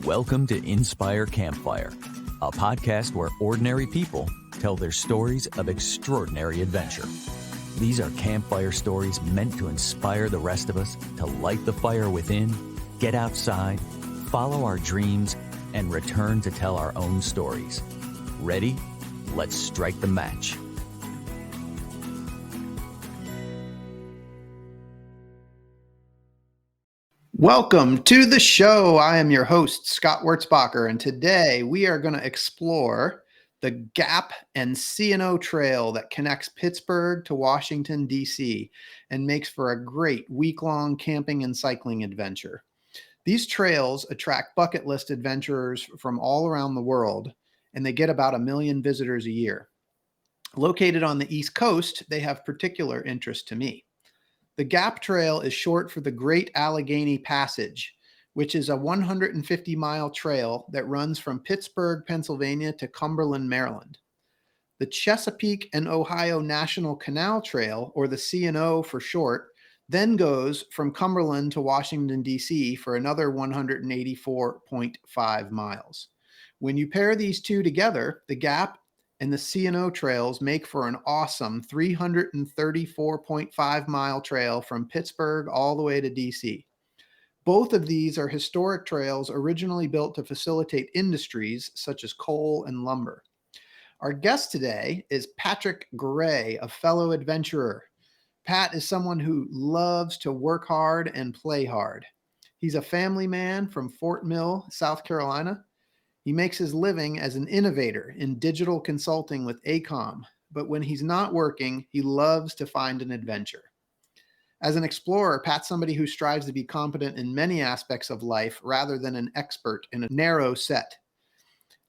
Welcome to Inspire Campfire, a podcast where ordinary people tell their stories of extraordinary adventure. These are campfire stories meant to inspire the rest of us to light the fire within, get outside, follow our dreams, and return to tell our own stories. Ready? Let's strike the match. Welcome to the show. I am your host, Scott Wurzbacher, and today we are going to explore the GAP and C&O Trail that connects Pittsburgh to Washington, D.C. and makes for a great week-long camping and cycling adventure. These trails attract bucket list adventurers from all around the world, and they get about 1 million visitors a year. Located on the East Coast, they have particular interest to me. The GAP Trail is short for the Great Allegheny Passage, which is a 150-mile trail that runs from Pittsburgh, Pennsylvania to Cumberland, Maryland. The Chesapeake and Ohio National Canal Trail, or the C&O for short, then goes from Cumberland to Washington, D.C. for another 184.5 miles. When you pair these two together, the GAP and the C&O trails make for an awesome 334.5 mile trail from Pittsburgh all the way to DC. Both of these are historic trails originally built to facilitate industries such as coal and lumber. Our guest today is Patrick Gray, a fellow adventurer. Pat is someone who loves to work hard and play hard. He's a family man from Fort Mill, South Carolina. He makes his living as an innovator in digital consulting with ACOM, but when he's not working, he loves to find an adventure. As an explorer, Pat's somebody who strives to be competent in many aspects of life rather than an expert in a narrow set.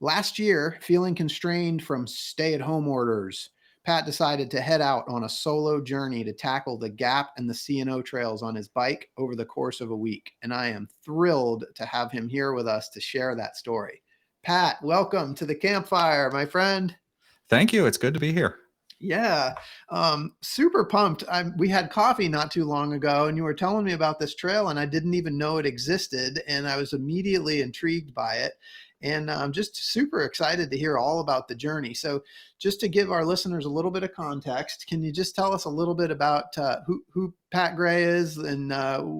Last year, feeling constrained from stay-at-home orders, Pat decided to head out on a solo journey to tackle the GAP and the C&O trails on his bike over the course of a week, and I am thrilled to have him here with us to share that story. Pat, welcome to the campfire, my friend. Thank you. It's good to be here. Yeah, super pumped. We had coffee not too long ago, and you were telling me about this trail, and I didn't even know it existed, and I was immediately intrigued by it, and I'm just super excited to hear all about the journey. So just to give our listeners a little bit of context, can you just tell us a little bit about who Pat Gray is and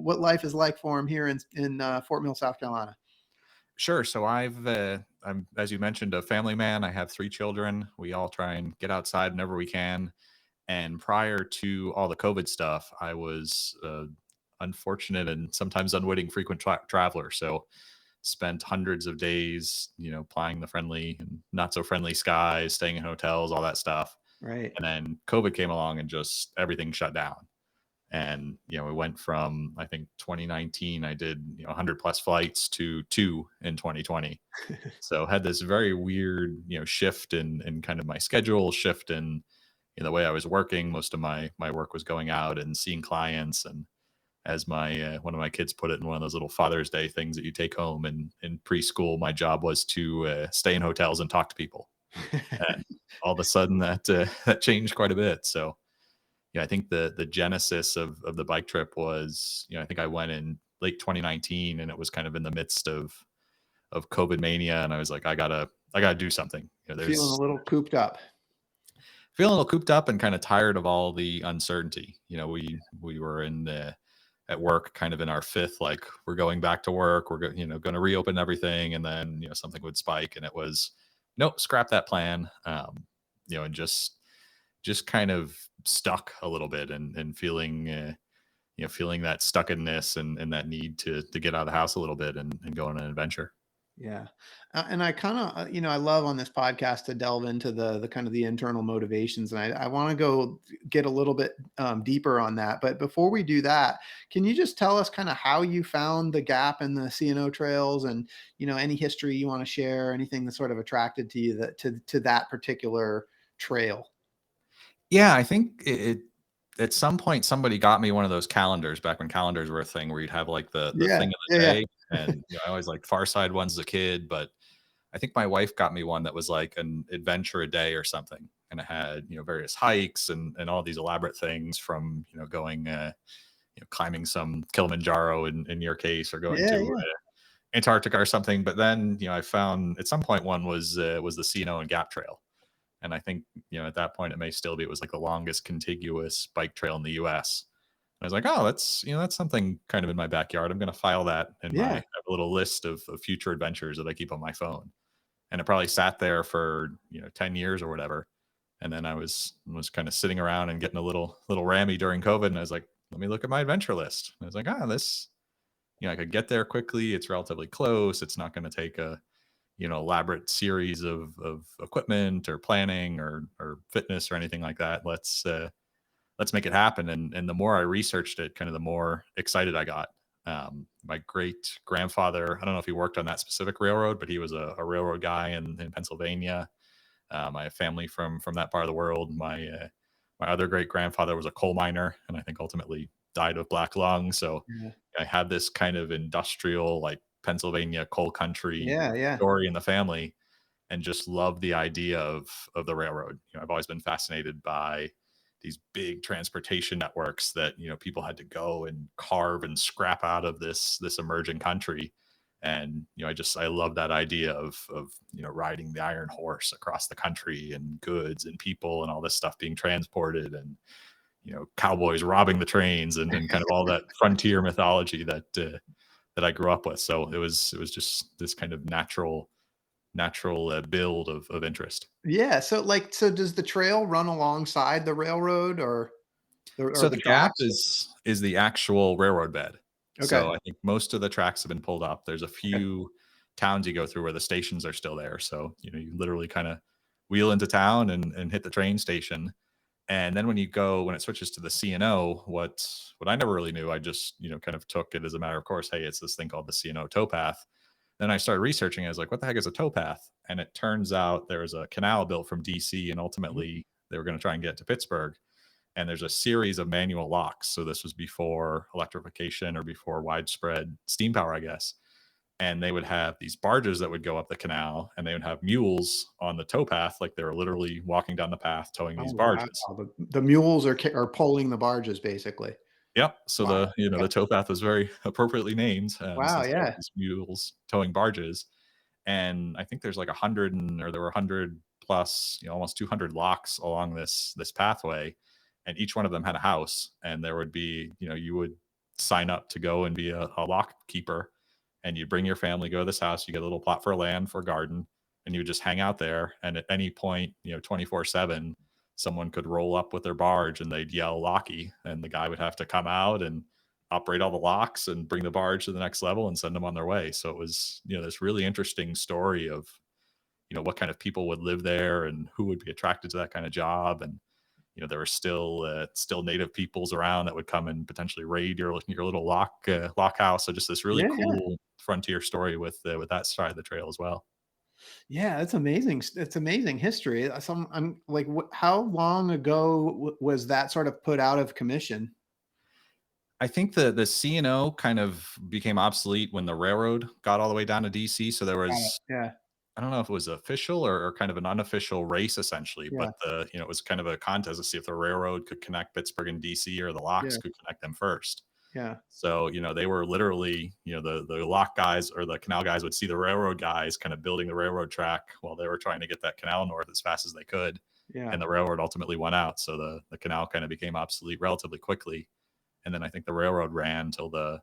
what life is like for him here in Fort Mill, South Carolina? Sure. So I'm, as you mentioned, a family man. I have 3 children. We all try and get outside whenever we can. And prior to all the COVID stuff, I was unfortunate and sometimes unwitting frequent traveler. So spent hundreds of days, plying the friendly and not so friendly skies, staying in hotels, all that stuff. Right. And then COVID came along and just everything shut down. And, we went from, I think 2019, I did, 100 plus flights to 2 in 2020. So had this very weird, shift in kind of my schedule, shift in the way I was working. Most of my work was going out and seeing clients. And as my, one of my kids put it in one of those little Father's Day things that you take home in preschool, my job was to stay in hotels and talk to people. And all of a sudden that changed quite a bit. So I think the genesis of the bike trip was, I think I went in late 2019 and it was kind of in the midst of COVID mania. And I was like, I gotta do something. Feeling a little cooped up and kind of tired of all the uncertainty. We were at work kind of in our 5th, like we're going back to work. We're going to reopen everything. And then, something would spike and it was, nope, scrap that plan. And just kind of stuck a little bit and feeling, feeling that stuckness and that need to get out of the house a little bit and go on an adventure. Yeah. And I kind of, I love on this podcast to delve into the kind of the internal motivations. And I want to go get a little bit deeper on that. But before we do that, can you just tell us kind of how you found the GAP and the C&O trails and, any history you want to share, anything that sort of attracted to you to that particular trail? Yeah, I think it at some point somebody got me one of those calendars back when calendars were a thing where you'd have like the thing of the day. And I always liked Far Side ones as a kid, but I think my wife got me one that was like an adventure a day or something. And it had, various hikes and all these elaborate things from, going, climbing some Kilimanjaro in your case, or going Antarctica or something. But then, I found at some point one was the C&O and GAP trail. And I think, at that point it may still be, it was like the longest contiguous bike trail in the US. And I was like, oh, that's something kind of in my backyard. I'm going to file that in my I Yeah. have a little list of future adventures that I keep on my phone. And it probably sat there for, 10 years or whatever. And then I was kind of sitting around and getting a little rammy during COVID. And I was like, let me look at my adventure list. And I was like, this, I could get there quickly. It's relatively close. It's not going to take a, elaborate series of equipment or planning or fitness or anything like that. Let's make it happen. And the more I researched it, kind of the more excited I got. My great grandfather, I don't know if he worked on that specific railroad, but he was a railroad guy in Pennsylvania. I have family from that part of the world. My other great grandfather was a coal miner, and I think ultimately died of black lung. So Yeah. I had this kind of industrial, like Pennsylvania coal country Yeah. Yeah. story in the family, and just love the idea of the railroad. I've always been fascinated by these big transportation networks that people had to go and carve and scrap out of this emerging country. And I love that idea of riding the iron horse across the country, and goods and people and all this stuff being transported, and cowboys robbing the trains, and kind of all that frontier mythology that I grew up with. So it was just this kind of natural build of interest. Yeah. So does the trail run alongside the railroad or So the the gap tracks? is the actual railroad bed. Okay. So I think most of the tracks have been pulled up. There's a Okay. few towns you go through where the stations are still there. So, you literally kind of wheel into town and hit the train station. And then when it switches to the C&O, what I never really knew, I just, kind of took it as a matter of course. Hey, it's this thing called the C&O towpath. Then I started researching. I was like, what the heck is a towpath? And it turns out there was a canal built from DC, and Mhm. ultimately they were going to try and get to Pittsburgh. And there's a series of manual locks. So this was before electrification or before widespread steam power, I guess. And they would have these barges that would go up the canal, and they would have mules on the towpath, like they were literally walking down the path towing Oh, these wow. barges. The mules are pulling the barges, basically. Yep. So Wow. the Okay. towpath was very appropriately named, Wow, since there were yeah. these mules towing barges. And I think there's like 100 or there were 100 plus, almost 200 locks along this pathway, and each one of them had a house. And there would be, you would sign up to go and be a lock keeper, and you'd bring your family, go to this house, you get a little plot for land for a garden, and you would just hang out there. And at any point, 24/7, someone could roll up with their barge and they'd yell locky, and the guy would have to come out and operate all the locks and bring the barge to the next level and send them on their way. So it was, this really interesting story of, what kind of people would live there and who would be attracted to that kind of job. And, there were still native peoples around that would come and potentially raid your little lock house. So just this really Yeah, yeah. cool frontier story with that side of the trail as well. Yeah, that's amazing. It's amazing history. I'm like, how long ago was that sort of put out of commission? I think the C&O kind of became obsolete when the railroad got all the way down to DC. So there Got it. was, Yeah, I don't know if it was official or kind of an unofficial race essentially, yeah, but it was kind of a contest to see if the railroad could connect Pittsburgh and DC, or the yeah, locks could connect them first. yeah, So, they were literally, the lock guys or the canal guys would see the railroad guys kind of building the railroad track while they were trying to get that canal north as fast as they could. yeah, And the railroad ultimately won out. So the canal kind of became obsolete relatively quickly. And then I think the railroad ran till the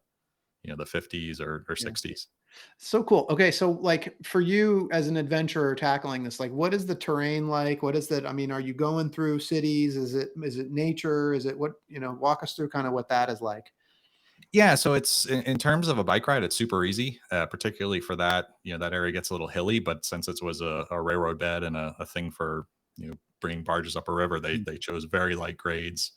50s or yeah. 60s. So cool. Okay, so like for you as an adventurer tackling this, like what is the terrain like? What is that? I mean, are you going through cities? Is it nature? Is it what, walk us through kind of what that is like. Yeah, so it's in terms of a bike ride, it's super easy, particularly for that. That area gets a little hilly, but since it was a railroad bed and a thing for bringing barges up a river, Mm. they chose very light grades.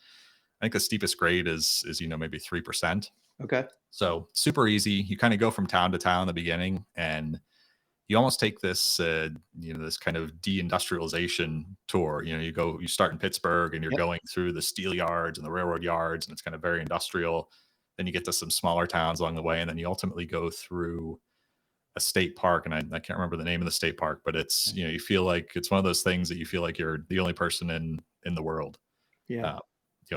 I think the steepest grade is maybe 3%. Okay. So super easy. You kind of go from town to town in the beginning, and you almost take this this kind of deindustrialization tour. You start in Pittsburgh, and you're Yep. going through the steel yards and the railroad yards, and it's kind of very industrial. Then you get to some smaller towns along the way, and then you ultimately go through a state park. And I can't remember the name of the state park, but it's you feel like it's one of those things that you feel like you're the only person in the world, Yeah. uh,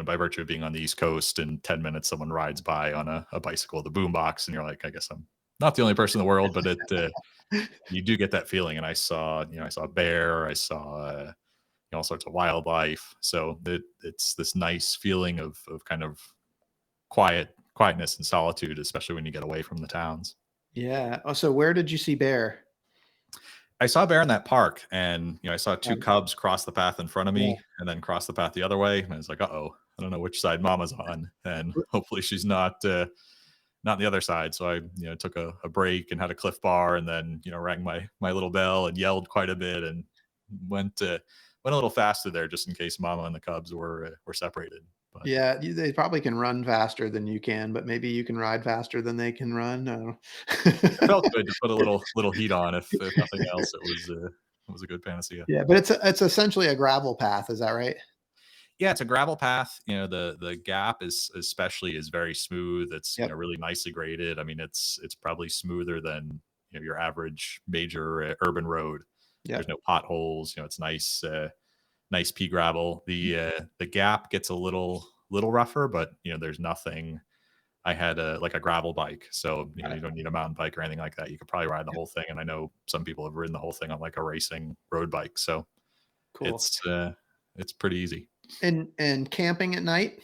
by virtue of being on the East Coast. In 10 minutes someone rides by on a bicycle with a boombox, and you're like, I guess I'm not the only person in the world, but you do get that feeling. And I saw a bear, I saw all sorts of wildlife. So it's this nice feeling of kind of quietness and solitude, especially when you get away from the towns. Yeah. Oh, so where did you see bear? I saw a bear in that park, and I saw two Um, cubs cross the path in front of yeah. me and then cross the path the other way. And I was like, "Uh-oh, I don't know which side mama's on." And hopefully she's not the other side. So I, took a break and had a Cliff Bar, and then, rang my little bell and yelled quite a bit, and went a little faster there just in case mama and the cubs were separated. But Yeah, they probably can run faster than you can, but maybe you can ride faster than they can run. I it don't felt know. good to put a little heat on. If nothing else, it was a good panacea. Yeah, but it's essentially a gravel path, is that right? Yeah, it's a gravel path. The gap is very smooth. It's Yep. really nicely graded. I mean, it's probably smoother than your average major urban road. There's Yep. no potholes. It's nice pea gravel. The gap gets a little rougher, but there's nothing. I had a gravel bike, so Got you it. don't need a mountain bike or anything like that. You could probably ride the whole thing, and I know some people have ridden the whole thing on like a racing road bike. So Cool. it's pretty easy. And camping at night?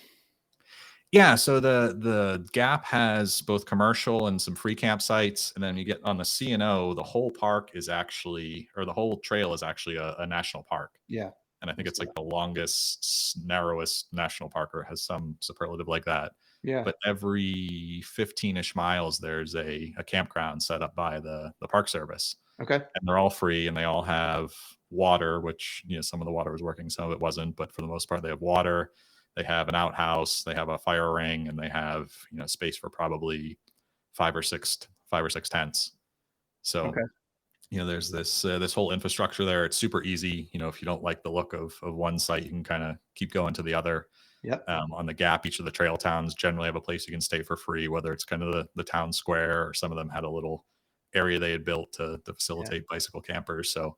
Yeah, so the Gap has both commercial and some free campsites, and then you get on the C&O, the whole park is actually, or the whole trail is actually a national park. Yeah. And I I think it's see like that. the longest, narrowest national park, or has some superlative like that. Yeah. But every 15-ish miles, there's a campground set up by the Park Service, Okay. and they're all free, and they all have water, which some of the water was working, some of it wasn't, but for the most part they have water. They have an outhouse, they have a fire ring, and they have space for probably five or six tents. So Okay. there's this whole infrastructure there. It's super easy. If you don't like the look of one site, you can kind of keep going to the other. Yep. On the Gap, each of the trail towns generally have a place you can stay for free, whether it's kind of the town square, or some of them had a little area they had built to Yeah. facilitate bicycle campers. So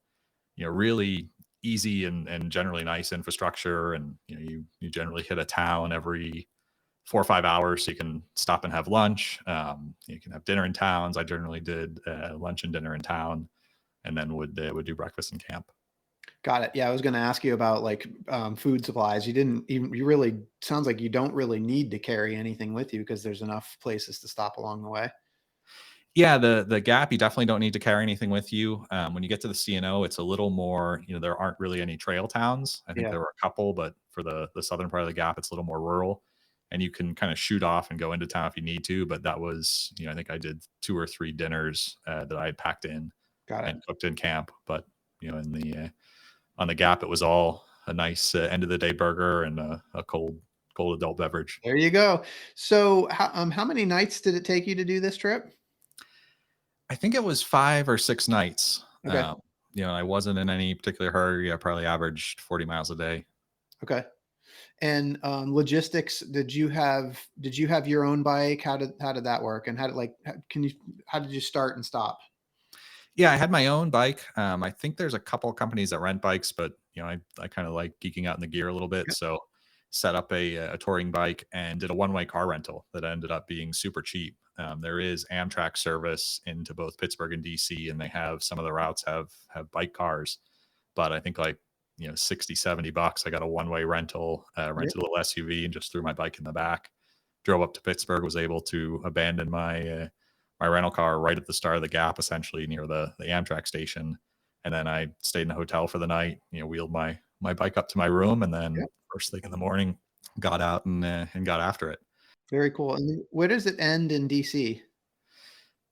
really easy and generally nice infrastructure. And you generally hit a town every 4 or 5 hours, so you can stop and have lunch. You can have dinner in towns. I generally did lunch and dinner in town, and then would do breakfast in camp. Got it. Yeah, I was gonna ask you about like food supplies. You really sounds like you don't really need to carry anything with you because there's enough places to stop along the way. Yeah, the Gap, you definitely don't need to carry anything with you. When you get to the C&O, it's a little more, there aren't really any trail towns. I think Yeah. there were a couple, but for the southern part of the Gap, it's a little more rural, and you can kind of shoot off and go into town if you need to. But that was, I think I did 2 or 3 dinners that I had packed in Got it. and cooked in camp. But in the on the Gap, it was all a nice end of the day burger and a cold adult beverage. There you go. So how many nights did it take you to do this trip? I think it was 5 or 6 nights. Okay. I wasn't in any particular hurry. I probably averaged 40 miles a day. Okay. And logistics, did you have your own bike? How did that work? And how did you start and stop? Yeah, I had my own bike. I think there's a couple of companies that rent bikes, but I kind of like geeking out in the gear a little bit. Yep. So set up a touring bike and did a one-way car rental that ended up being super cheap. There is Amtrak service into both Pittsburgh and DC, and they have some of the routes have bike cars. But I think like 60, $70. I got a one-way rental, Yep. rented a little SUV, and just threw my bike in the back. Drove up to Pittsburgh, was able to abandon my rental car right at the start of the Gap, essentially near the Amtrak station. And then I stayed in a hotel for the night, wheeled my bike up to my room, and then Yep. first thing in the morning, got out and got after it. Very cool. And where does it end in DC?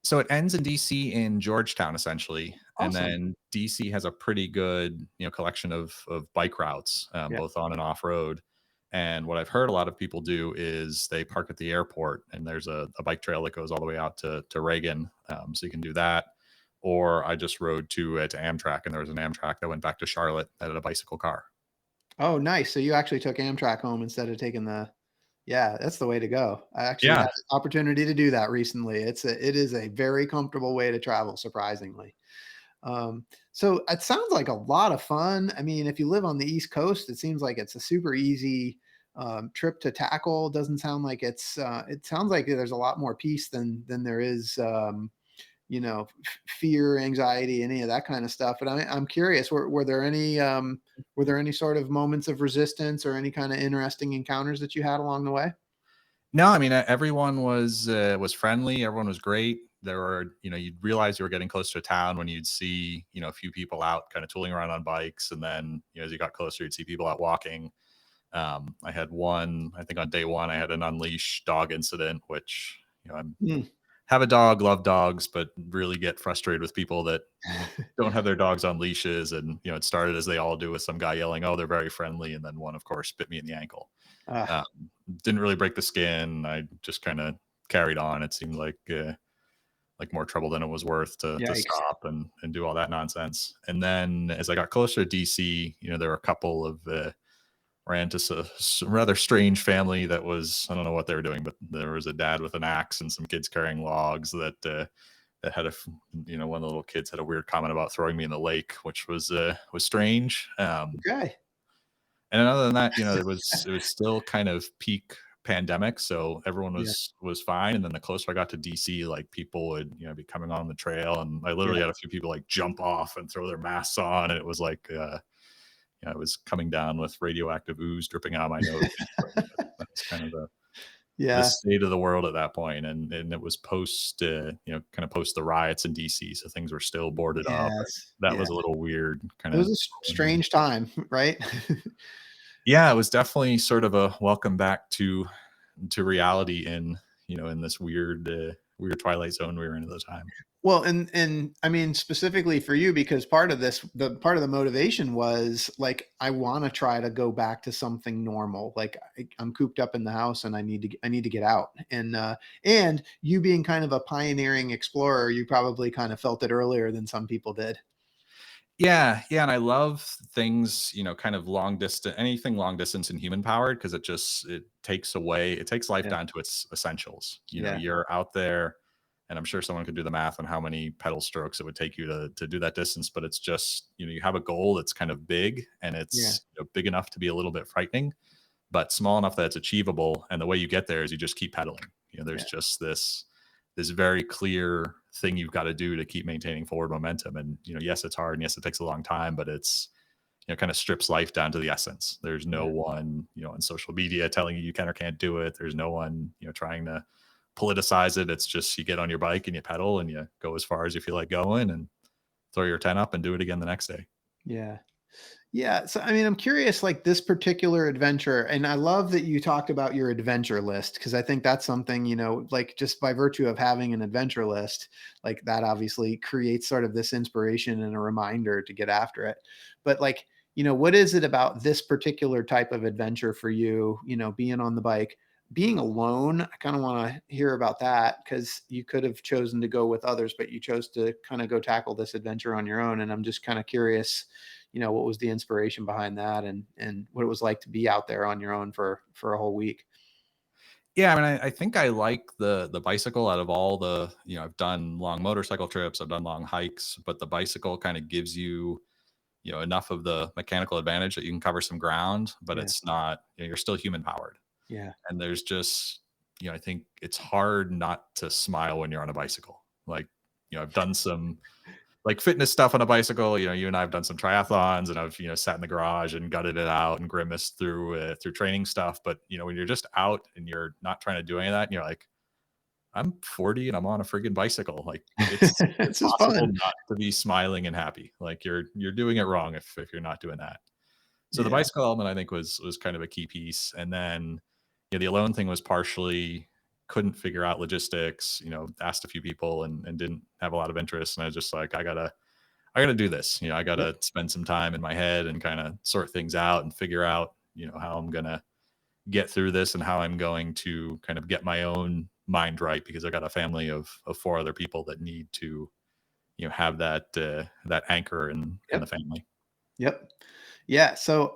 So it ends in DC in Georgetown, essentially, and Awesome. then DC has a pretty good collection of bike routes, Yeah. both on and off road. And what I've heard a lot of people do is they park at the airport, and there's a bike trail that goes all the way out to Reagan, so you can do that. Or I just rode to Amtrak, and there was an Amtrak that went back to Charlotte that had a bicycle car. Oh, nice. So you actually took Amtrak home instead of taking the yeah, that's the way to go. I actually had Yeah, an opportunity to do that recently. It is a very comfortable way to travel, surprisingly. So it sounds like a lot of fun. I mean, if you live on the East Coast, it seems like it's a super easy trip to tackle. Doesn't sound like it sounds like there's a lot more peace than there is. fear, anxiety, any of that kind of stuff. But I'm curious, were there any sort of moments of resistance or any kind of interesting encounters that you had along the way? No, I mean, everyone was friendly. Everyone was great. There were, you'd realize you were getting close to a town when you'd see, a few people out kind of tooling around on bikes. And then, as you got closer, you'd see people out walking. I had one, I think on day one, I had an unleashed dog incident, which, I'm Mm. have a dog, love dogs, but really get frustrated with people that don't have their dogs on leashes. And, it started as they all do with some guy yelling, "Oh, they're very friendly." And then one, of course, bit me in the ankle. Uh, Um, didn't really break the skin. I just kind of carried on. It seemed like more trouble than it was worth to Yikes. stop and do all that nonsense. And then as I got closer to DC, there were a couple of ran into some rather strange family that was, I don't know what they were doing, but there was a dad with an axe and some kids carrying logs that had one of the little kids had a weird comment about throwing me in the lake, which was strange. Okay. And other than that, it was still kind of peak pandemic, so everyone Yeah. was fine. And then the closer I got to DC, like people would be coming on the trail, and I literally Yeah. had a few people like jump off and throw their masks on, and it was like I was coming down with radioactive ooze dripping out of my nose. That's kind of the Yeah. state of the world at that point. And it was post kind of post the riots in DC, so things were still boarded up. Yes. That Yeah. was a little weird kind It was of. a strange time, right? Yeah, it was definitely sort of a welcome back to reality in this weird twilight zone we were in at the time. Well, and I mean specifically for you, because the part of the motivation was like, I want to try to go back to something normal. Like I'm cooped up in the house and I need to get out. And you being kind of a pioneering explorer, you probably kind of felt it earlier than some people did. Yeah, yeah, and I love things, kind of anything long distance and human powered, because it takes life Yeah. down to its essentials. Yeah. You're out there, and I'm sure someone could do the math on how many pedal strokes it would take you to do that distance, but it's just, you have a goal that's kind of big, and Yeah. it's big enough to be a little bit frightening, but small enough that it's achievable. And the way you get there is you just keep pedaling. There's Yeah. just this very clear thing you've got to do to keep maintaining forward momentum. And, yes, it's hard. And yes, it takes a long time, but it's, kind of strips life down to the essence. There's no Yeah. one, on social media telling you can or can't do it. There's no one, trying to politicize it. It's just, you get on your bike and you pedal and you go as far as you feel like going and throw your tent up and do it again the next day. Yeah. Yeah. So, I mean, I'm curious, like this particular adventure, and I love that you talked about your adventure list, because I think that's something, like just by virtue of having an adventure list, like that obviously creates sort of this inspiration and a reminder to get after it. But like, what is it about this particular type of adventure for you, being on the bike, being alone? I kind of want to hear about that, because you could have chosen to go with others, but you chose to kind of go tackle this adventure on your own. And I'm just kind of curious, what was the inspiration behind that, and what it was like to be out there on your own for a whole week. Yeah, I mean, I think I like the bicycle out of all the, I've done long motorcycle trips, I've done long hikes, but the bicycle kind of gives you, enough of the mechanical advantage that you can cover some ground, but Yeah. it's not, you're still human powered. Yeah. And there's just, I think it's hard not to smile when you're on a bicycle. Like, I've done some like fitness stuff on a bicycle. You and I have done some triathlons, and I've, sat in the garage and gutted it out and grimaced through training stuff. But, when you're just out and you're not trying to do any of that, and you're like, I'm 40 and I'm on a friggin' bicycle. Like it's This is impossible fun. not to be smiling and happy. Like you're doing it wrong if you're not doing that. So the Yeah. bicycle element, I think, was kind of a key piece. And then, the alone thing was partially couldn't figure out logistics, asked a few people and didn't have a lot of interest. And I was just like, I gotta do this. I Yep. gotta spend some time in my head and kind of sort things out and figure out, how I'm gonna get through this and how I'm going to kind of get my own mind right, because I got a family of four other people that need to, have that anchor in the Yep. family. Yep. Yeah. So,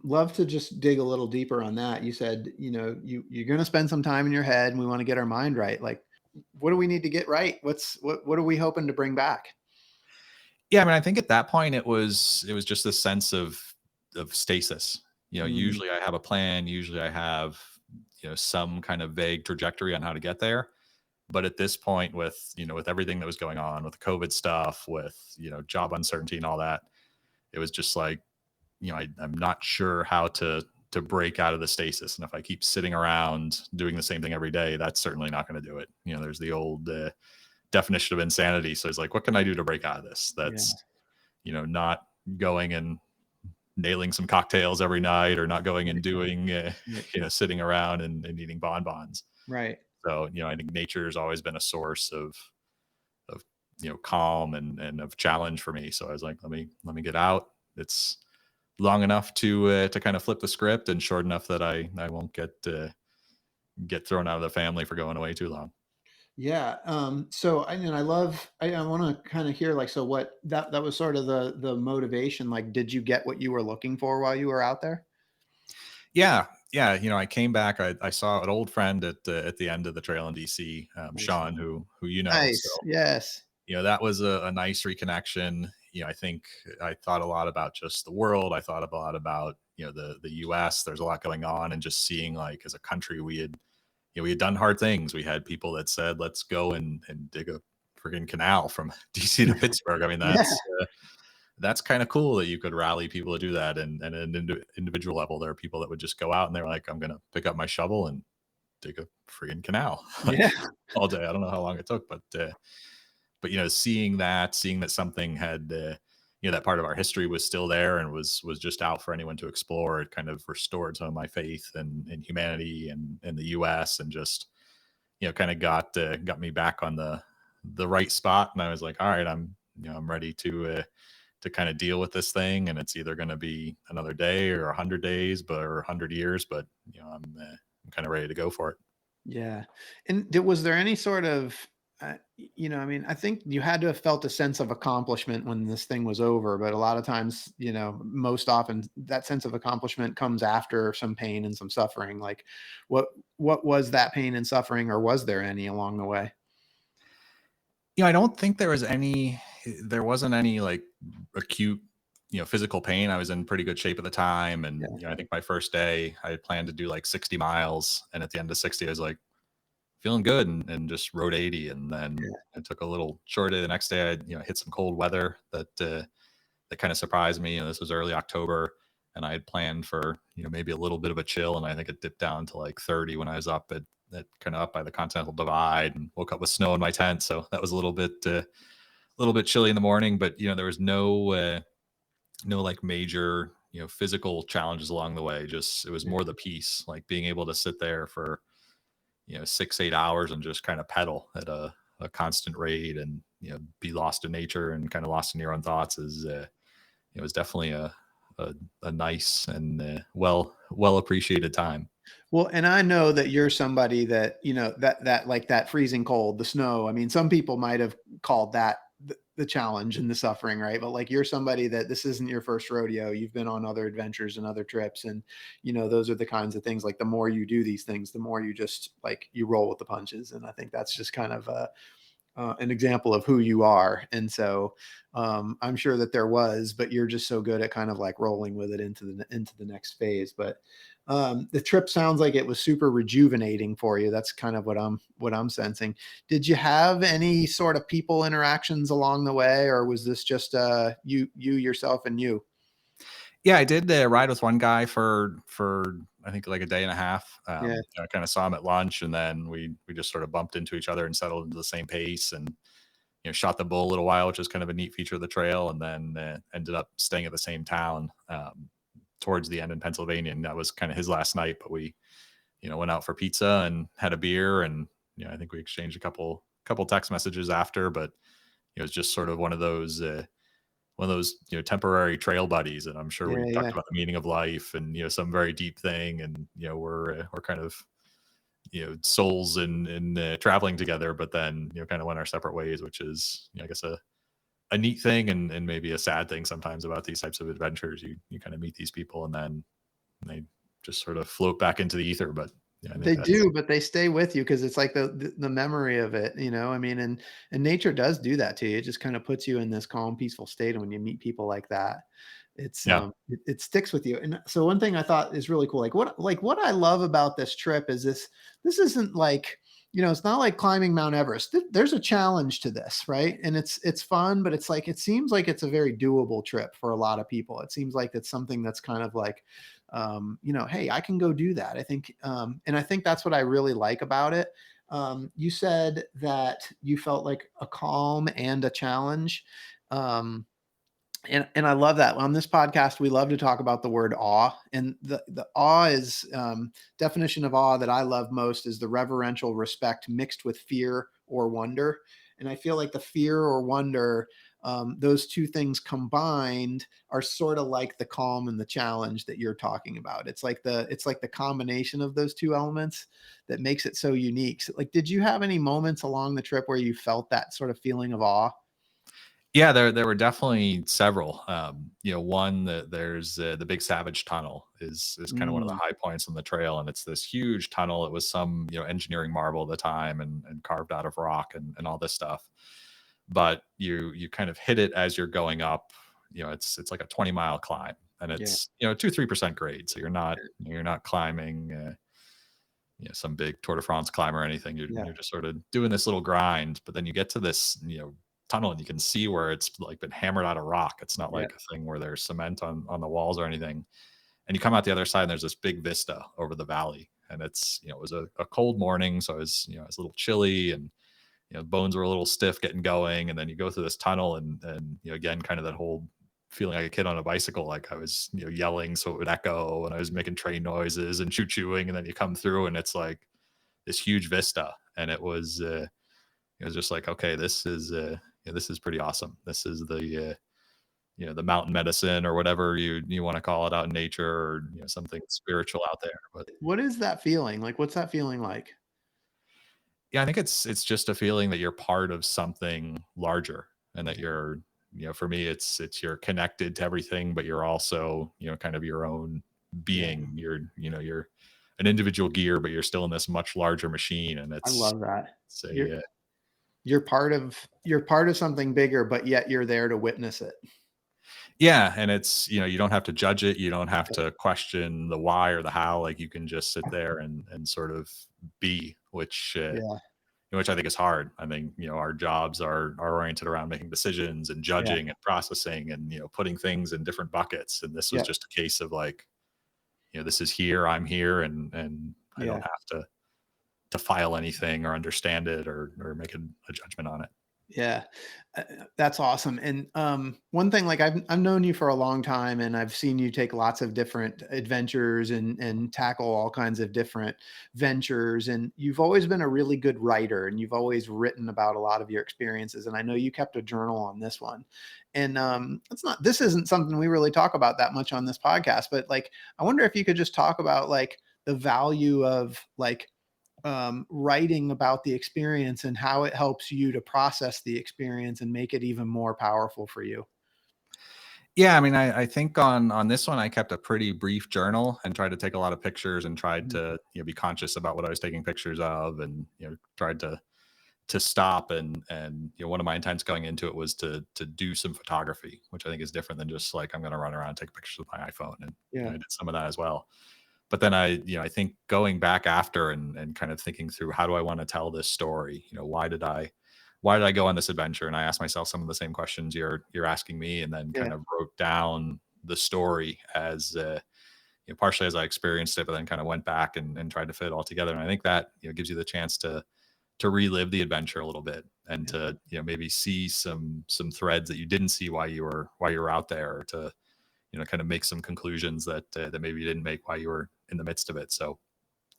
love to just dig a little deeper on that. You said, you're going to spend some time in your head, and we want to get our mind right. Like, what do we need to get right? What are we hoping to bring back? Yeah, I mean, I think at that point it was just this sense of stasis. Mm, Usually I have a plan. Usually I have some kind of vague trajectory on how to get there. But at this point, with with everything that was going on with the COVID stuff, with job uncertainty and all that, it was just like, I'm not sure how to break out of the stasis. And if I keep sitting around doing the same thing every day, that's certainly not going to do it. There's the old definition of insanity. So it's like, what can I do to break out of this? Yeah. That's not going and nailing some cocktails every night, or not going and doing sitting around and eating bonbons. Right. So I think nature has always been a source of calm and of challenge for me. So I was like, let me get out. It's long enough to kind of flip the script, and short enough that I won't get thrown out of the family for going away too long. Yeah. So I mean, I want to kind of hear like, so what that was sort of the motivation. Like, did you get what you were looking for while you were out there? Yeah. Yeah. I came back. I saw an old friend at the end of the trail in DC, Nice. Sean, who So, Nice. Yes. that was a nice reconnection. I think I thought a lot about just the world. I thought a lot about, the US. There's a lot going on, and just seeing, like, as a country, we had done hard things. We had people that said, let's go and dig a freaking canal from DC to Pittsburgh. I mean, Yeah. that's kind of cool that you could rally people to do that. And at an individual level, there are people that would just go out and they're like, I'm going to pick up my shovel and dig a freaking canal like, Yeah. all day. I don't know how long it took, but seeing that something had, that part of our history was still there and was just out for anyone to explore. It kind of restored some of my faith in humanity and in the US, and just, kind of got me back on the right spot. And I was like, all right, I'm ready to kind of deal with this thing. And it's either going to be another day or 100 days, or 100 years, but I'm kind of ready to go for it. Yeah. And was there any sort of, I mean, I think you had to have felt a sense of accomplishment when this thing was over, but a lot of times, most often that sense of accomplishment comes after some pain and some suffering. Like, what was that pain and suffering, or was there any along the way? I don't think there wasn't any like acute, physical pain. I was in pretty good shape at the time. And, Yeah. I think my first day I had planned to do like 60 miles. And at the end of 60, I was like feeling good, and just rode 80. And then Yeah. I took a little short day. The next day I, hit some cold weather that kind of surprised me. This was early October, and I had planned for, maybe a little bit of a chill. And I think it dipped down to like 30 when I was up at kind of up by the Continental Divide, and woke up with snow in my tent. So that was a little bit chilly in the morning, but there was no like major, physical challenges along the way. Just, it was more the peace, like being able to sit there for, 6-8 hours and just kind of pedal at a constant rate, and, be lost in nature and kind of lost in your own thoughts is, it was definitely a nice and well appreciated time. Well, and I know that you're somebody that, that like that freezing cold, the snow. I mean, some people might have called that the challenge and the suffering, right? But like, you're somebody that this isn't your first rodeo. You've been on other adventures and other trips. And, those are the kinds of things, like the more you do these things, the more you just like you roll with the punches. And I think that's just kind of an example of who you are. And so I'm sure that there was, but you're just so good at kind of like rolling with it into the next phase. But the trip sounds like it was super rejuvenating for you. That's kind of what I'm sensing. Did you have any sort of people interactions along the way, or was this just you yourself and you? Yeah, I did ride with one guy for I think like a day and a half. Yeah. I kind of saw him at lunch, and then we just sort of bumped into each other and settled into the same pace, and shot the bull a little while, which is kind of a neat feature of the trail, and then ended up staying at the same town towards the end in Pennsylvania, and that was kind of his last night. But we went out for pizza and had a beer, and I think we exchanged a couple text messages after. But it was just sort of one of those temporary trail buddies, and I'm sure Yeah. we talked Yeah. about the meaning of life and some very deep thing, and we're kind of souls in traveling together, but then kind of went our separate ways, which is I guess a neat thing, and maybe a sad thing sometimes about these types of adventures. You kind of meet these people, and then they just sort of float back into the ether. But I think They that's do, but they stay with you because it's like the memory of it, I mean, and nature does do that to you. It just kind of puts you in this calm, peaceful state. And when you meet people like that, it's yeah. it sticks with you. And so one thing I thought is really cool, like what I love about this trip is this isn't like, it's not like climbing Mount Everest. There's a challenge to this, right? And it's fun, but it's like, it seems like it's a very doable trip for a lot of people. It seems like it's something that's kind of like, hey, I can go do that. I think, and I think that's what I really like about it. You said that you felt like a calm and a challenge. Um, and I love that. On this podcast, we love to talk about the word awe. And the awe is, definition of awe that I love most is the reverential respect mixed with fear or wonder. And I feel like the fear or wonder, those two things combined are sort of like the calm and the challenge that you're talking about. It's like the combination of those two elements that makes it so unique. So, like, did you have any moments along the trip where you felt that sort of feeling of awe? Yeah, there were definitely several. One that there's the Big Savage Tunnel is kind of one of the Mm, high points on the trail, and it's this huge tunnel. It was some engineering marvel at the time and carved out of rock and all this stuff. But you kind of hit it as you're going up. It's like a 20-mile climb, and yeah, it's 2-3% grade, so you're not climbing some big Tour de France climb or anything. You're yeah, you're just sort of doing this little grind, but then you get to this tunnel and you can see where it's like been hammered out of rock. It's not yeah, like a thing where there's cement on the walls or anything. And you come out the other side and there's this big vista over the valley. And it was a cold morning, so it's a little chilly, and bones were a little stiff getting going. And then you go through this tunnel, and again, kind of that whole feeling like a kid on a bicycle, like I was yelling so it would echo, and I was making train noises and chewing. And then you come through and it's like this huge vista, and it was just like, okay, this is pretty awesome. This is the mountain medicine or whatever you want to call it out in nature, or something spiritual out there. But what is that feeling? Like, what's that feeling like? yeah, I think it's just a feeling that you're part of something larger, and that you're for me, it's you're connected to everything, but you're also kind of your own Yeah, being. You're an individual gear, but you're still in this much larger machine, and I it's love that. it's You're a you're part of something bigger, but yet you're there to witness it. Yeah, and it's you don't have to judge it, you don't have to question the why or the how, like, you can just sit there and sort of be, Yeah, which I think is hard. I think, our jobs are oriented around making decisions and yeah, judging and processing and, putting things in different buckets, and this was yeah, just a case of, like, this is here, I'm here, and I yeah. don't have to file anything or understand it or make a judgment on it. Yeah, that's awesome. And one thing, like I've known you for a long time, and I've seen you take lots of different adventures and tackle all kinds of different ventures. And you've always been a really good writer, and you've always written about a lot of your experiences. And I know you kept a journal on this one. And this isn't something we really talk about that much on this podcast, but like I wonder if you could just talk about like the value of like writing about the experience and how it helps you to process the experience and make it even more powerful for you. Yeah, I mean, I think on this one, I kept a pretty brief journal and tried to take a lot of pictures and tried Mhm. to be conscious about what I was taking pictures of, and tried to stop, and one of my intents going into it was to do some photography, which I think is different than just like I'm going to run around and take pictures with my iPhone, and Yeah. I did some of that as well. But then I think going back after and kind of thinking through, how do I want to tell this story? Why did I go on this adventure? And I asked myself some of the same questions you're asking me, and then Yeah. kind of wrote down the story as partially as I experienced it, but then kind of went back and tried to fit it all together. And I think that gives you the chance to relive the adventure a little bit, and Yeah. to maybe see some threads that you didn't see while you were out there, or to kind of make some conclusions that maybe you didn't make while you were in the midst of it. So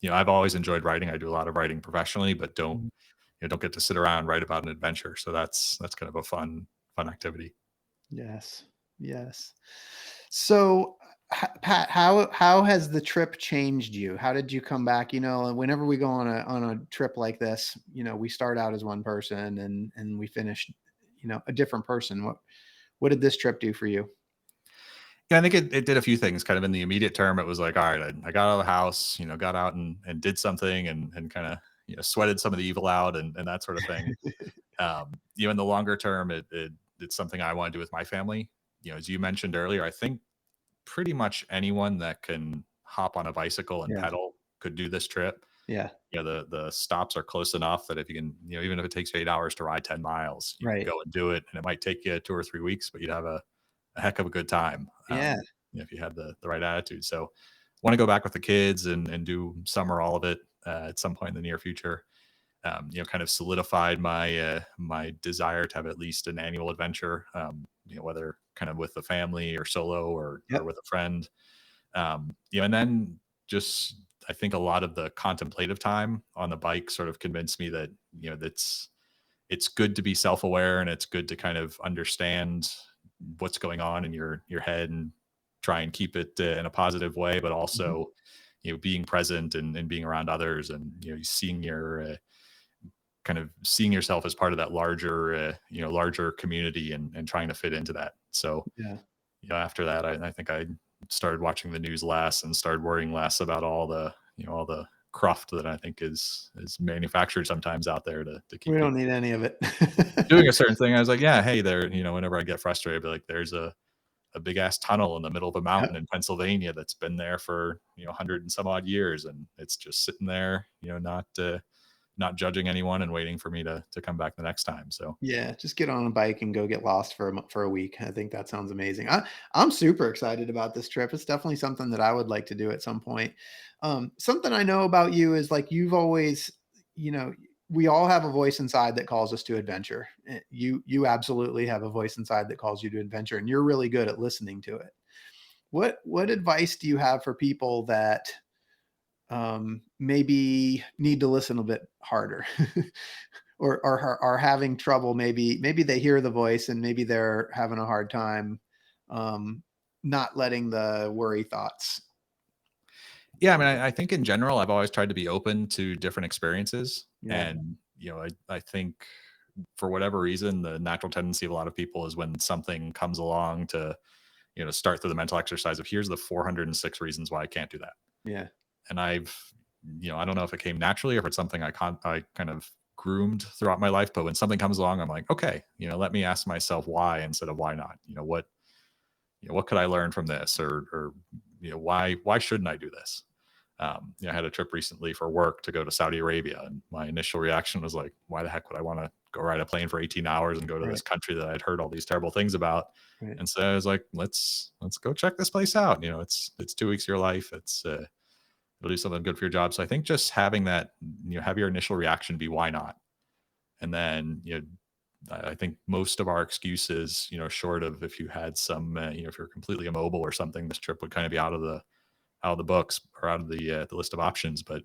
I've always enjoyed writing. I do a lot of writing professionally, but don't Mhm. don't get to sit around and write about an adventure. So that's kind of a fun activity. Yes. Yes. So, Pat, how has the trip changed you? How did you come back? Whenever we go on a trip like this, we start out as one person and we finish, a different person. What did this trip do for you? Yeah, I think it did a few things. Kind of in the immediate term, it was like, all right, I got out of the house, got out and did something, and kind of sweated some of the evil out, and that sort of thing. In the longer term, it's something I want to do with my family. As you mentioned earlier, I think pretty much anyone that can hop on a bicycle and Yeah. pedal could do this trip. Yeah. You know, the stops are close enough that if you can, you know, even if it takes you 8 hours to ride 10 miles, you can Right. go and do it. And it might take you 2 or 3 weeks, but you'd have a heck of a good time. Yeah. You know, if you had the right attitude. So want to go back with the kids and do some or all of it at some point in the near future. You know, kind of solidified my desire to have at least an annual adventure. You know, whether kind of with the family or solo or Yep. with a friend. You know, and then just I think a lot of the contemplative time on the bike sort of convinced me that, you know, it's good to be self-aware and it's good to kind of understand what's going on in your head and try and keep it in a positive way, but Mhm. also, you know, being present and being around others and, you know, seeing kind of seeing yourself as part of that larger, you know, larger community and trying to fit into that. So, Yeah. you know, after that, I think I started watching the news less and started worrying less about all the, you know, all the cruft that I think is manufactured sometimes out there to We keep don't people need any of it. doing a certain thing. I was like, yeah, hey, there, you know, whenever I get frustrated, I'd be like, there's a big ass tunnel in the middle of a Yep. mountain in Pennsylvania that's been there for, you know, 100 and some odd years, and it's just sitting there, you know, not judging anyone and waiting for me to come back the next time. So Yeah, just get on a bike and go get lost for a week. I think that sounds amazing. I'm super excited about this trip. It's definitely something that I would like to do at some point. Something I know about you is like you've always, you know, we all have a voice inside that calls us to adventure. You absolutely have a voice inside that calls you to adventure, and you're really good at listening to it. What advice do you have for people that maybe need to listen a bit harder or are having trouble? Maybe they hear the voice and maybe they're having a hard time um, not letting the worry thoughts. yeah, I mean, I think in general, I've always tried to be open to different experiences. Yeah. And, you know, I think for whatever reason, the natural tendency of a lot of people is when something comes along to, you know, start through the mental exercise of here's the 406 reasons why I can't do that. Yeah. And I've, you know, I don't know if it came naturally or if it's something I kind of groomed throughout my life, but when something comes along, I'm like, okay, you know, let me ask myself why instead of why not. You know, what could I learn from this, or you know, why shouldn't I do this? You know, I had a trip recently for work to go to Saudi Arabia, and my initial reaction was like, why the heck would I want to go ride a plane for 18 hours and go to Right. this country that I'd heard all these terrible things about? Right. And so I was like, let's go check this place out. You know, it's 2 weeks of your life. It'll do something good for your job. So I think just having that, you know, have your initial reaction be why not, and then, you know, I think most of our excuses, you know, short of if you had some, you know, if you're completely immobile or something, this trip would kind of be out of the books or out of the list of options. But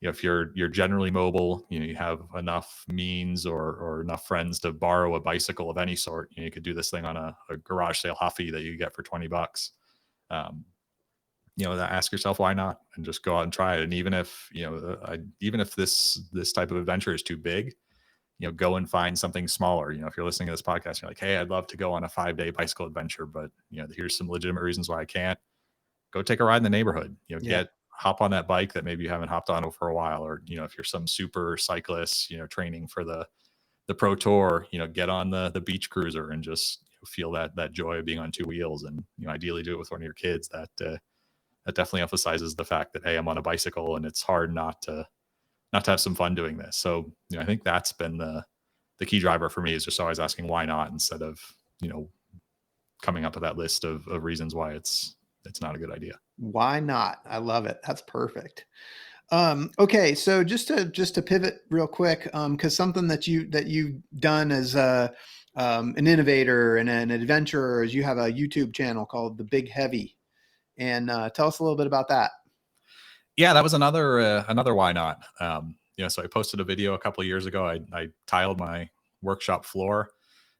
you know, if you're generally mobile, you know, you have enough means or enough friends to borrow a bicycle of any sort, you know, you could do this thing on a garage sale Huffy that you get for $20. Um, you know, ask yourself why not, and just go out and try it. And even if, you know, even if this type of adventure is too big, you know, go and find something smaller. You know, if you're listening to this podcast, you're like, hey, I'd love to go on a 5-day bicycle adventure, but you know, here's some legitimate reasons why I can't. Go take a ride in the neighborhood. You know, Yeah. hop on that bike that maybe you haven't hopped on for a while, or you know, if you're some super cyclist, you know, training for the pro tour, you know, get on the beach cruiser and just, you know, feel that joy of being on two wheels, and you know, ideally do it with one of your kids. That definitely emphasizes the fact that, hey, I'm on a bicycle and it's hard not to have some fun doing this. So, you know, I think that's been the key driver for me, is just always asking why not instead of, you know, coming up with that list of reasons why it's not a good idea. Why not? I love it. That's perfect. Okay, so just to pivot real quick, because something that you've done as an innovator and an adventurer is you have a YouTube channel called The Big Heavy, and tell us a little bit about that. Yeah, that was another why not. You know, so I posted a video a couple of years ago. I tiled my workshop floor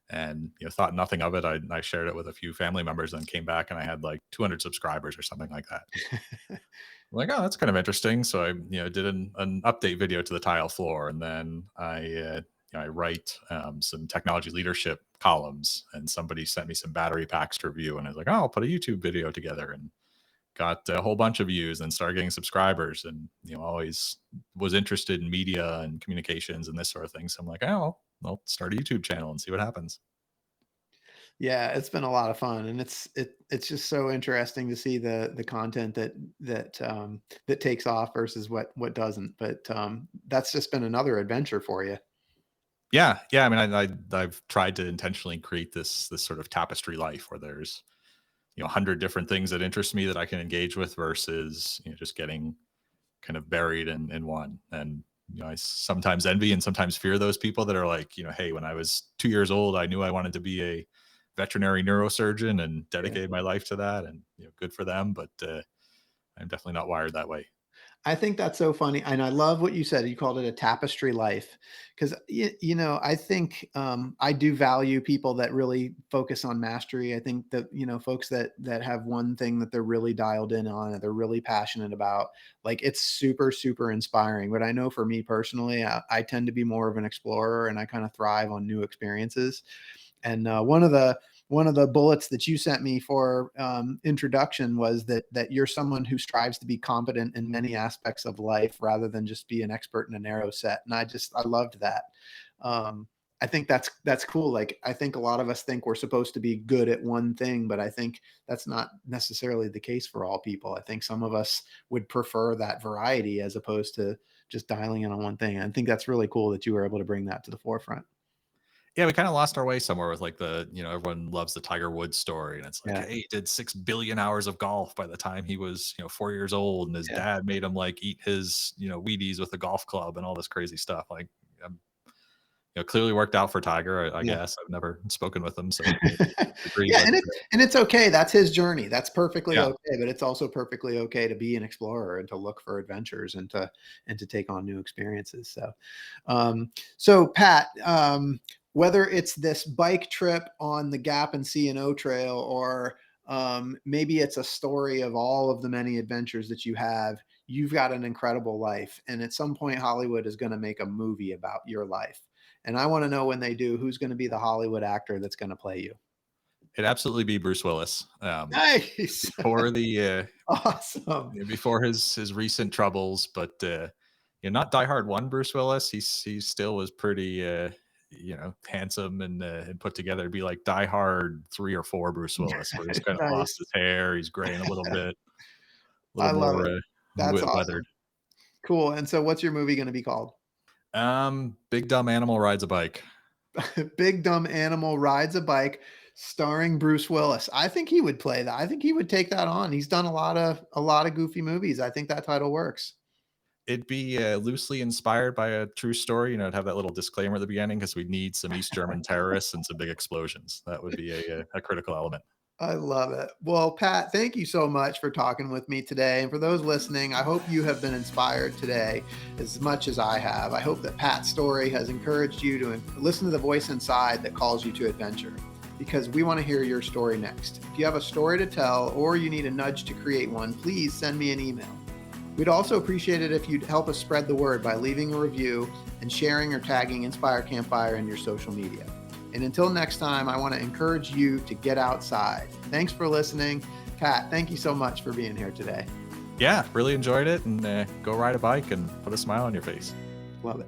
and, you know, thought nothing of it. I shared it with a few family members and came back and I had like 200 subscribers or something like that. I'm like, oh, that's kind of interesting. So I, you know, did an update video to the tile floor, and then you know, I write some technology leadership columns, and somebody sent me some battery packs to review, and I was like, oh, I'll put a YouTube video together, and got a whole bunch of views and started getting subscribers, and you know, always was interested in media and communications and this sort of thing. So I'm like, oh, I'll start a YouTube channel and see what happens. Yeah, it's been a lot of fun, and it's just so interesting to see the content that takes off versus what doesn't. But that's just been another adventure for you. Yeah, yeah. I mean, I've tried to intentionally create this sort of tapestry life where there's 100 different things that interest me that I can engage with versus just getting kind of buried in one. And I sometimes envy and sometimes fear those people that are like, hey, when I was 2 years old, I knew I wanted to be a veterinary neurosurgeon and Yeah. dedicated my life to that. And good for them, but I'm definitely not wired that way. I think that's so funny, and I love what you said. You called it a tapestry life, because I think I do value people that really focus on mastery. I think that folks that have one thing that they're really dialed in on, and they're really passionate about. Like it's super super inspiring. But I know for me personally, I tend to be more of an explorer, and I kind of thrive on new experiences. And one of the bullets that you sent me for introduction was that you're someone who strives to be competent in many aspects of life rather than just be an expert in a narrow set. And I loved that. I think that's cool. Like I think a lot of us think we're supposed to be good at one thing, but I think that's not necessarily the case for all people. I think some of us would prefer that variety as opposed to just dialing in on one thing. I think that's really cool that you were able to bring that to the forefront. Yeah, we kind of lost our way somewhere with like everyone loves the Tiger Woods story. And it's like, Yeah. hey, he did 6 billion hours of golf by the time he was, 4 years old. And his Yeah. dad made him like eat his, Wheaties with a golf club and all this crazy stuff. Like, clearly worked out for Tiger, I Yeah. guess. I've never spoken with him. So I agree. Yeah, But and it's okay. That's his journey. That's perfectly yeah, okay, but it's also perfectly okay to be an explorer and to look for adventures and to take on new experiences. So Pat, whether it's this bike trip on the Gap and C&O Trail, or maybe it's a story of all of the many adventures that you have, you've got an incredible life. And at some point, Hollywood is going to make a movie about your life. And I want to know when they do, who's going to be the Hollywood actor that's going to play you. it'd absolutely be Bruce Willis. Nice. Before the Awesome. before his recent troubles, but not Die Hard 1 Bruce Willis. He still was pretty handsome and put together. It'd be like Die Hard 3 or 4 Bruce Willis, where he's kind of lost Nice. his hair, he's graying a little bit, a I little love more it. That's weathered. awesome. Cool. And so what's your movie going to be called? Big dumb animal rides a bike. Big Dumb Animal Rides a Bike, starring Bruce Willis. I think he would play that. I think he would take that on. He's done a lot of goofy movies. I think that title works. It'd be loosely inspired by a true story. It'd have that little disclaimer at the beginning because we need some East German terrorists and some big explosions. That would be a critical element. I love it. Well, Pat, thank you so much for talking with me today. And for those listening, I hope you have been inspired today as much as I have. I hope that Pat's story has encouraged you to listen to the voice inside that calls you to adventure, because we want to hear your story next. If you have a story to tell or you need a nudge to create one, please send me an email. We'd also appreciate it if you'd help us spread the word by leaving a review and sharing or tagging Inspire Campfire in your social media. And until next time, I want to encourage you to get outside. Thanks for listening. Pat, thank you so much for being here today. Yeah, really enjoyed it. And go ride a bike and put a smile on your face. Love it.